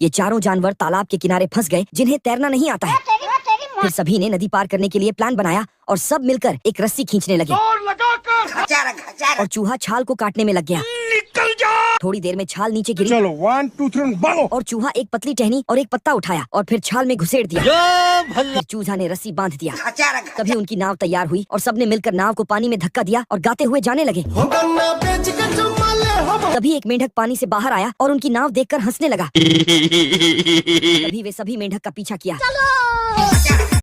ये चारों जानवर तालाब के किनारे फंस गए जिन्हें तैरना नहीं आता है। फिर सभी ने नदी पार करने के लिए प्लान बनाया और सब मिलकर एक रस्सी खींचने लगे और चूहा छाल को काटने में लग गया। निकल जा। थोड़ी देर में छाल नीचे गिरी। चलो 1 2 3 भागो। और चूहा एक पतली टहनी और एक पत्ता उठाया और फिर छाल में घुसेड़ दिया। फिर चूहा ने रस्सी बांध दिया। तभी उनकी नाव तैयार हुई और सबने मिलकर नाव को पानी में धक्का दिया और गाते हुए जाने लगे। तभी एक मेंढक पानी से बाहर आया और उनकी नाव देखकर हंसने लगा। तभी वे सभी मेंढक का पीछा किया।